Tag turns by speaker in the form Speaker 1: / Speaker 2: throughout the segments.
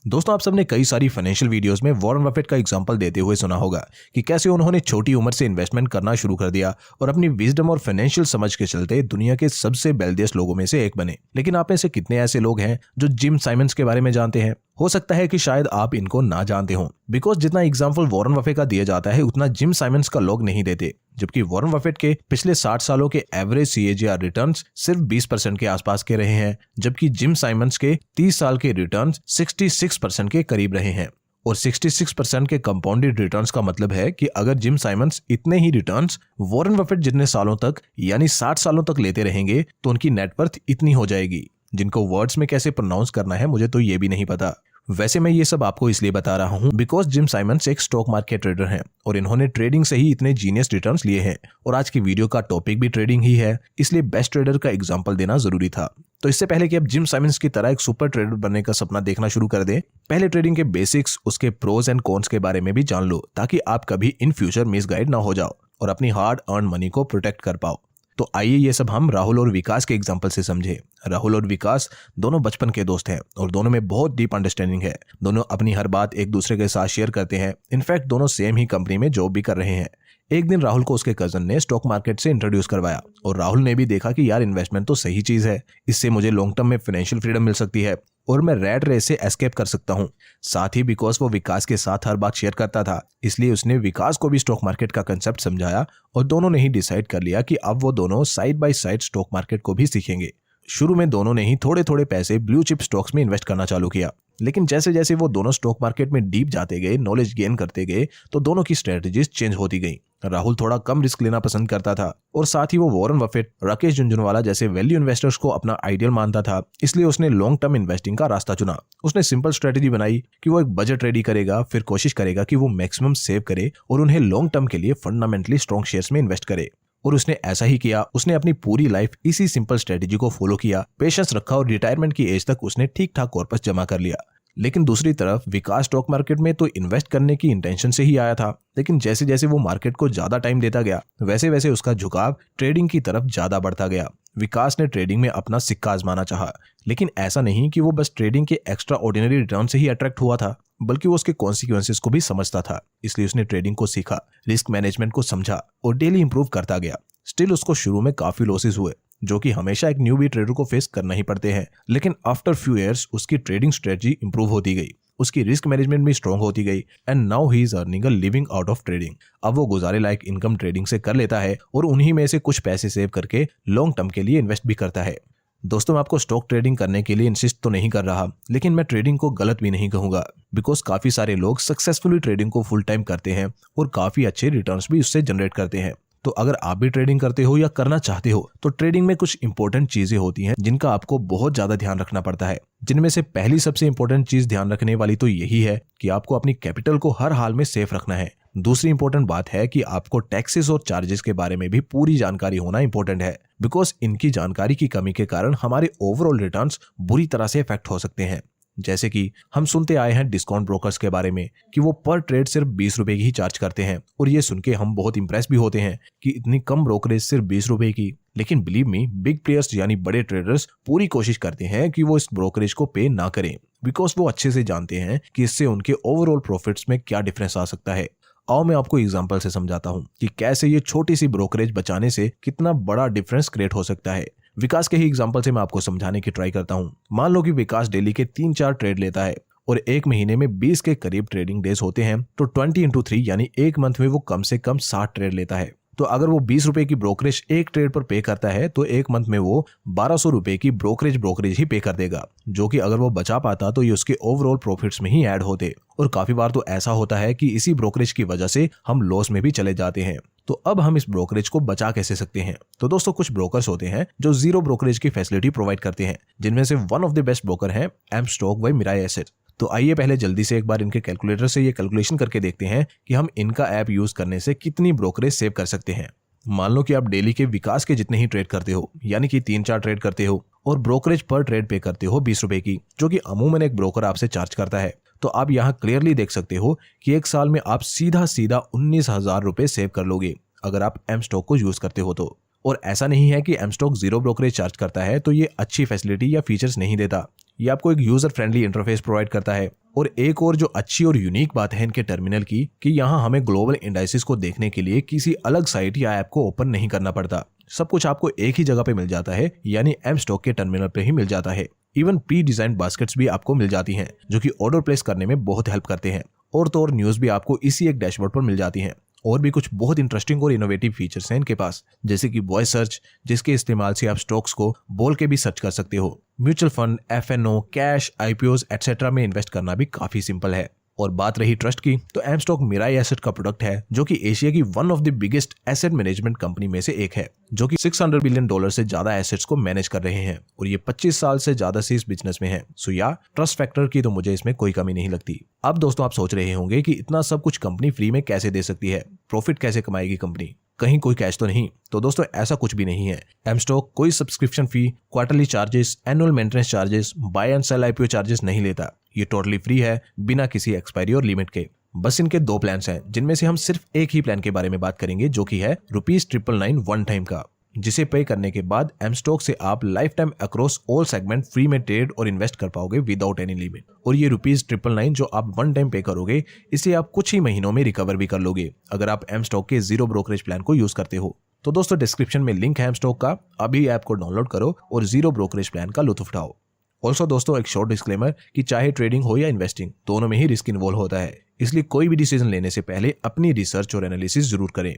Speaker 1: दोस्तों, आप सबने कई सारी फाइनेंशियल वीडियोस में वॉरेन बफेट का एग्जांपल देते हुए सुना होगा कि कैसे उन्होंने छोटी उम्र से इन्वेस्टमेंट करना शुरू कर दिया और अपनी विजडम और फाइनेंशियल समझ के चलते दुनिया के सबसे वेल्दिएस्ट लोगों में से एक बने। लेकिन आप में से कितने ऐसे लोग हैं जो जिम साइमंड्स के बारे में जानते हैं? हो सकता है कि शायद आप इनको ना जानते हो, बिकॉज जितना एग्जाम्पल वॉरेन बफेट का दिया जाता है उतना जिम साइमंड्स का लोग नहीं देते। जबकि वॉरेन बफेट के पिछले 60 सालों के एवरेज CAGR रिटर्न्स सिर्फ 20% के आसपास के रहे हैं, जबकि जिम साइमंड्स के 30 साल के रिटर्न्स 66% के करीब रहे हैं। और 66% के कंपाउंडेड रिटर्न्स का मतलब है कि अगर जिम साइमंड्स इतने ही रिटर्न्स वॉरेन बफेट जितने सालों तक यानी 60 सालों तक लेते रहेंगे तो उनकी नेटवर्थ इतनी हो जाएगी, जिनको वर्ड्स में कैसे प्रोनाउंस करना है मुझे तो ये भी नहीं पता। वैसे मैं ये सब आपको इसलिए बता रहा हूँ बिकॉज जिम साइमंड्स एक स्टॉक मार्केट ट्रेडर हैं और इन्होंने ट्रेडिंग से ही इतने जीनियस रिटर्न्स लिए हैं। और आज की वीडियो का टॉपिक भी ट्रेडिंग ही है, इसलिए बेस्ट ट्रेडर का एग्जांपल देना जरूरी था। तो इससे पहले कि आप जिम साइमंड्स की तरह एक सुपर ट्रेडर बनने का सपना देखना शुरू कर दें, पहले ट्रेडिंग के बेसिक्स, उसके प्रोज एंड कॉन्स के बारे में भी जान लो, ताकि आप कभी इन फ्यूचर मिसगाइड ना हो जाओ और अपनी हार्ड अर्न मनी को प्रोटेक्ट कर पाओ। तो आइए ये सब हम राहुल और विकास के एग्जांपल से समझे। राहुल और विकास दोनों बचपन के दोस्त हैं और दोनों में बहुत डीप अंडरस्टैंडिंग है। दोनों अपनी हर बात एक दूसरे के साथ शेयर करते हैं। इनफैक्ट दोनों सेम ही कंपनी में जॉब भी कर रहे हैं। एक दिन राहुल को उसके कजन ने स्टॉक मार्केट से इंट्रोड्यूस करवाया और राहुल ने भी देखा कि यार इन्वेस्टमेंट तो सही चीज है, इससे मुझे लॉन्ग टर्म में फाइनेंशियल फ्रीडम मिल सकती है और मैं रैट रेस से एस्केप कर सकता हूँ। साथ ही बिकॉज वो विकास के साथ हर बात शेयर करता था, इसलिए उसने विकास को भी स्टॉक मार्केट का कंसेप्ट समझाया और दोनों ने ही डिसाइड कर लिया कि अब वो दोनों side by side stock market को भी सीखेंगे। शुरू में दोनों ने ही थोड़े थोड़े पैसे ब्लू चिप स्टॉक्स में इन्वेस्ट करना चालू किया, लेकिन जैसे जैसे वो दोनों स्टॉक मार्केट में डीप जाते गए, नॉलेज गेन करते गए, तो दोनों की स्ट्रेटजीज चेंज होती गई। राहुल थोड़ा कम रिस्क लेना पसंद करता था और साथ ही वो वॉरेन बफेट, राकेश झुनझुनवाला जैसे वैल्यू इन्वेस्टर्स को अपना आइडियल मानता था, इसलिए उसने लॉन्ग टर्म इन्वेस्टिंग का रास्ता चुना। उसने सिंपल स्ट्रेटजी बनाई कि वो एक बजट रेडी करेगा, फिर कोशिश करेगा कि वो मैक्सिमम सेव करे और उन्हें लॉन्ग टर्म के लिए फंडामेंटली स्ट्रॉन्ग शेयर्स में इन्वेस्ट करे। और उसने ऐसा ही किया। उसने अपनी पूरी लाइफ इसी सिंपल स्ट्रेटजी को फॉलो किया, पेशेंस रखा और रिटायरमेंट की एज तक उसने ठीक ठाक कॉर्पस जमा कर लिया। लेकिन दूसरी तरफ विकास स्टॉक मार्केट में तो इन्वेस्ट करने की इंटेंशन से ही आया था, लेकिन जैसे जैसे वो मार्केट को ज्यादा टाइम देता गया वैसे वैसे उसका झुकाव ट्रेडिंग की तरफ ज्यादा बढ़ता गया। विकास ने ट्रेडिंग में अपना सिक्का आजमाना चाहा, लेकिन ऐसा नहीं कि वो बस ट्रेडिंग के एक्स्ट्रा ऑर्डिनरी रिटर्न से ही अट्रैक्ट हुआ था, बल्कि वो उसके कॉन्सिक्वेंसेस को भी समझता था। इसलिए उसने ट्रेडिंग को सीखा, रिस्क मैनेजमेंट को समझा और डेली इंप्रूव करता गया। स्टिल उसको शुरू में काफी लॉसेस हुए, जो कि हमेशा एक न्यूबी ट्रेडर को फेस करना ही पड़ते हैं। लेकिन आफ्टर फ्यू इयर्स उसकी ट्रेडिंग स्ट्रेटजी इंप्रूव होती गई, उसकी रिस्क मैनेजमेंट भी स्ट्रांग होती गई and now he is earning a living out of trading. अब वो गुजारे लायक इनकम ट्रेडिंग से कर लेता है और उन्हीं में से कुछ पैसे सेव करके लॉन्ग टर्म के लिए इन्वेस्ट भी करता है। दोस्तों, मैं आपको स्टॉक ट्रेडिंग करने के लिए इंसिस्ट तो नहीं कर रहा, लेकिन मैं ट्रेडिंग को गलत भी नहीं कहूंगा, बिकॉज काफी सारे लोग सक्सेसफुली ट्रेडिंग को फुल टाइम करते हैं और काफी अच्छे रिटर्न्स भी उससे जनरेट करते हैं। तो अगर आप भी ट्रेडिंग करते हो या करना चाहते हो तो ट्रेडिंग में कुछ इंपॉर्टेंट चीजें होती हैं जिनका आपको बहुत ज्यादा ध्यान रखना पड़ता है। जिनमें से पहली सबसे इंपॉर्टेंट चीज ध्यान रखने वाली तो यही है कि आपको अपनी कैपिटल को हर हाल में सेफ रखना है। दूसरी इंपॉर्टेंट बात है कि आपको टैक्सेस और चार्जेस के बारे में भी पूरी जानकारी होना इंपॉर्टेंट है, बिकॉज इनकी जानकारी की कमी के कारण हमारे ओवरऑल रिटर्न्स बुरी तरह से इफेक्ट हो सकते हैं। जैसे कि हम सुनते आए हैं डिस्काउंट ब्रोकर्स के बारे में कि वो पर ट्रेड सिर्फ 20 रुपए की ही चार्ज करते हैं, और ये सुन के हम बहुत इंप्रेस भी होते हैं कि इतनी कम ब्रोकरेज सिर्फ 20 रुपए की। लेकिन बिलीव मी, बिग प्लेयर्स यानी बड़े ट्रेडर्स पूरी कोशिश करते हैं कि वो इस ब्रोकरेज को पे ना करें, बिकॉज वो अच्छे से जानते हैं कि इससे उनके ओवरऑल प्रॉफिट्स में क्या डिफरेंस आ सकता है। आओ मैं आपको एग्जांपल से समझाता हूँ कि कैसे ये छोटी सी ब्रोकरेज बचाने से कितना बड़ा डिफरेंस क्रिएट हो सकता है। विकास के ही एग्जांपल से मैं आपको समझाने की ट्राई करता हूँ। मान लो कि विकास डेली के 3-4 ट्रेड लेता है और एक महीने में 20 के करीब ट्रेडिंग डेज होते हैं, तो 20x3 यानी एक मंथ में वो कम से कम 60 ट्रेड लेता है। तो अगर वो 20 रुपए की ब्रोकरेज एक ट्रेड पर पे करता है तो एक मंथ में वो 1200 रुपए की ब्रोकरेज ही पे कर देगा, जो कि अगर वो बचा पाता तो ये उसके ओवरऑल प्रॉफिट्स में ही ऐड होते। और काफी बार तो ऐसा होता है कि इसी ब्रोकरेज की वजह से हम लॉस में भी चले जाते हैं। तो अब हम इस ब्रोकरेज को बचा कैसे सकते हैं? तो दोस्तों, कुछ ब्रोकर्स होते हैं जो जीरो ब्रोकरेज की फैसिलिटी प्रोवाइड करते हैं, जिनमें से one of the best broker है M stock by Mirae asset. तो आइए पहले जल्दी से एक बार इनके कैलकुलेटर से ये कैलकुलेशन करके देखते हैं कि हम इनका ऐप यूज करने से कितनी ब्रोकरेज सेव कर सकते हैं। मान लो कि आप डेली के विकास के जितने ही ट्रेड करते हो, यानी कि 3-4 ट्रेड करते हो और ब्रोकरेज पर ट्रेड पे करते हो 20 रुपए की, जो कि अमूमन एक ब्रोकर आपसे चार्ज करता है। तो आप यहाँ क्लियरली देख सकते हो कि एक साल में आप सीधा 19,000 रुपए सेव कर लोगे अगर आप एम स्टॉक को यूज करते हो तो। और ऐसा नहीं है कि M stock zero brokerage charge करता है तो ये अच्छी फैसिलिटी या फीचर्स नहीं देता। ये आपको एक यूजर फ्रेंडली इंटरफेस प्रोवाइड करता है, और एक और जो अच्छी और यूनिक बात है इनके टर्मिनल की कि यहाँ हमें ग्लोबल इंडाइसिस को देखने के लिए किसी अलग साइट या ऐप को ओपन नहीं करना पड़ता। सब कुछ आपको एक ही जगह पे मिल जाता है, यानी एम स्टॉक के टर्मिनल पे ही मिल जाता है। इवन प्री डिजाइन बास्केट्स भी आपको मिल जाती हैं जो कि ऑर्डर प्लेस करने में बहुत हेल्प करते हैं। और तो और न्यूज भी आपको इसी एक डैशबोर्ड पर मिल जाती हैं। और भी कुछ बहुत इंटरेस्टिंग और इनोवेटिव फीचर्स हैं इनके पास, जैसे कि वॉइस सर्च, जिसके इस्तेमाल से आप स्टॉक्स को बोल के भी सर्च कर सकते हो। Mutual fund, FNO, cash, IPOs etcetera में इन्वेस्ट करना भी काफी सिंपल है। और बात रही ट्रस्ट की, तो एम स्टॉक मिराई एसेट का प्रोडक्ट है जो कि एशिया की one of the biggest asset management company में से एक है, जो कि $600 बिलियन से ज्यादा एसेट्स को मैनेज कर रहे हैं और ये 25 साल से ज्यादा से इस बिजनेस में है। सो या ट्रस्ट फैक्टर की तो मुझे इसमें कोई कमी नहीं लगती। अब दोस्तों आप सोच रहे होंगे कि इतना सब कुछ कंपनी फ्री में कैसे दे सकती है, प्रॉफिट कैसे कमाएगी कंपनी, कहीं कोई कैश तो नहीं। तो दोस्तों ऐसा कुछ भी नहीं है। एम स्टॉक कोई subscription fee, quarterly charges, annual maintenance charges, buy and sell IPO charges नहीं लेता। ये टोटली फ्री है, बिना किसी एक्सपायरी और लिमिट के। बस इनके 2 प्लान्स हैं, जिनमें से हम सिर्फ एक ही प्लान के बारे में बात करेंगे, जो कि है ₹999 वन टाइम का, जिसे पे करने के बाद एम स्टॉक से आप life time across all segment free में ट्रेड और इन्वेस्ट कर पाओगे विदाउट एनी लिमिट। और ये ₹999 जो आप वन टाइम पे करोगे, इसे आप कुछ ही महीनों में रिकवर भी कर लोगे अगर आप एम स्टॉक के जीरो ब्रोकरेज प्लान को यूज करते हो। तो दोस्तों डिस्क्रिप्शन में लिंक है एम स्टॉक का, अभी ऐप को डाउनलोड करो और जीरो ब्रोकरेज प्लान का लुत्फ उठाओ। ऑल्सो दोस्तों एक शॉर्ट डिस्क्लेमर कि चाहे ट्रेडिंग हो या इन्वेस्टिंग, दोनों में ही रिस्क इन्वॉल्व होता है, इसलिए कोई भी डिसीजन लेने से पहले अपनी रिसर्च और एनालिसिस जरूर करें।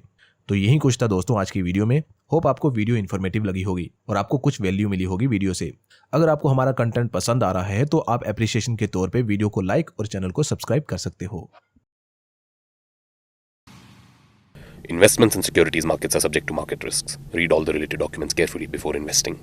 Speaker 1: तो यही कुछ था दोस्तों आज की वीडियो में। होप आपको वीडियो इन्फॉर्मेटिव लगी होगी और आपको कुछ वैल्यू मिली होगी वीडियो से। अगर आपको हमारा कंटेंट पसंद आ रहा है तो आप एप्रिसिएशन के तौर पे वीडियो को लाइक और चैनल को सब्सक्राइब कर सकते हो।
Speaker 2: Investments in securities markets are subject to market risks. Read all the related documents carefully before investing.